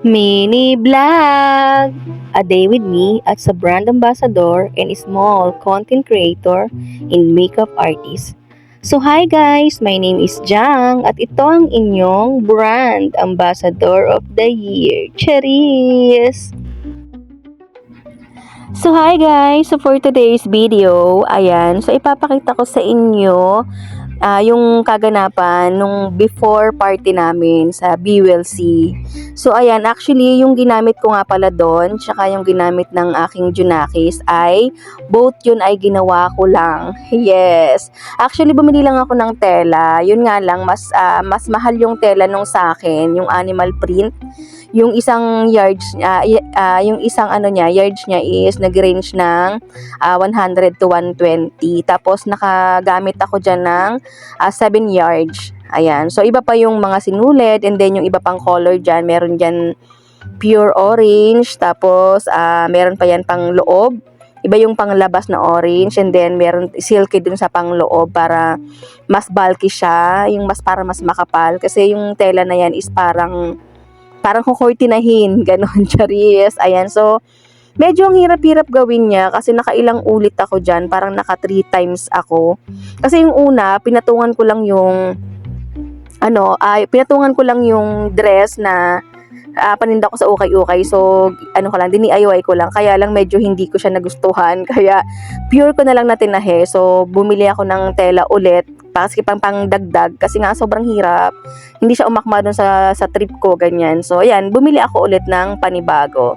Mini vlog! A day with me as a brand ambassador and a small content creator and makeup artist. So hi guys, my name is Jang at ito ang inyong brand ambassador of the year. Cheers! So hi guys, so for today's video, ayan, so ipapakita ko sa inyo yung kaganapan nung before party namin sa BWLC. So ayan, actually yung ginamit ko nga pala doon, tsaka yung ginamit ng aking Junakis ay both yun ay ginawa ko lang. Yes. Actually bumili lang ako ng tela. Yun nga lang mas mahal yung tela nung sa akin, yung animal print. Yung isang yards yung isang yards niya is nag-range ng 100 to 120. Tapos nakagamit ako diyan ng 7 yards. Ayan. So iba pa yung mga sinulid and then yung iba pang color diyan, meron diyan pure orange, tapos meron pa yan pang loob. Iba yung panglabas na orange and then meron silky dun sa pangloob para mas bulky siya, yung para mas makapal kasi yung tela na yan is parang kukurtinahin, ganon, charis. Ayan, so, medyo ang hirap-hirap gawin niya kasi nakailang ulit ako dyan, parang naka 3 times ako. Kasi yung una, pinatungan ko lang yung, dress na paninda ko sa ukay-ukay. So, DIY ko lang. Kaya lang medyo hindi ko siya nagustuhan. Kaya, pure ko na lang na tinahe. So, bumili ako ng tela ulit kasi pang dagdag kasi nga sobrang hirap, hindi siya umakma dun sa trip ko, ganyan. So ayan, bumili ako ulit ng panibago.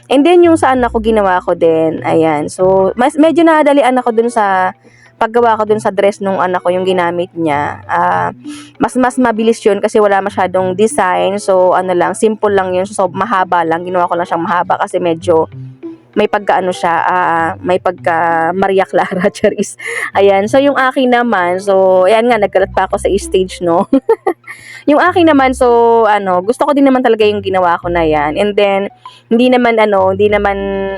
And then yung sa anak ko, ginawa ko din, ayan. So medyo nadalian ako dun sa paggawa ko dun sa dress nung anak ko, yung ginamit niya. Mas mabilis yun kasi wala masyadong design. So simple lang yun. So mahaba lang, ginawa ko lang siyang mahaba kasi medyo may pagka may pagka Maria Clara, charis. Ayan, so yung akin naman, so ayan nga, nagkalat pa ako sa stage, no? Yung akin naman, so gusto ko din naman talaga yung ginawa ko na yan. And then, hindi naman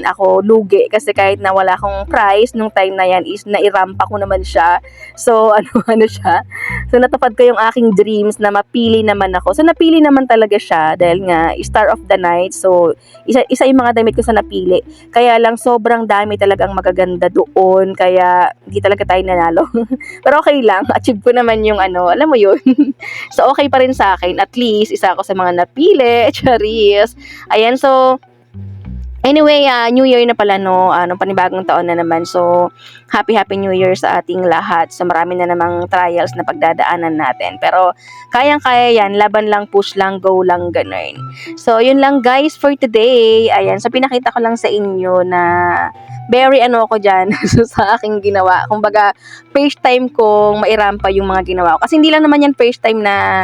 ako lugi kasi kahit na wala akong price nung time na yan is nairampa ko naman siya. So, siya. So, natupad ko yung aking dreams na mapili naman ako. So, napili naman talaga siya dahil nga, star of the night. So, isa yung mga damit ko sa napili. Kaya lang sobrang dami talagang magaganda doon. Kaya hindi talaga tayo nanalo. Pero okay lang. Achieve ko naman yung alam mo yun. So okay pa rin sa akin. At least isa ako sa mga napili. Charis. Ayan, so anyway, New Year na pala, no? Panibagong taon na naman. So, happy New Year sa ating lahat. So, marami na namang trials na pagdadaanan natin. Pero, kayang-kaya yan. Laban lang, push lang, go lang, ganun. So, yun lang guys for today. Ayan, so pinakita ko lang sa inyo na very ako dyan sa aking ginawa. Kumbaga, first time kong mairampa yung mga ginawa ko. Kasi hindi lang naman yan first time na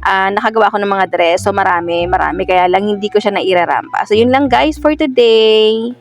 nakagawa ko ng mga dress. So, marami. Kaya lang hindi ko siya nairarampa. So, yun lang guys for today.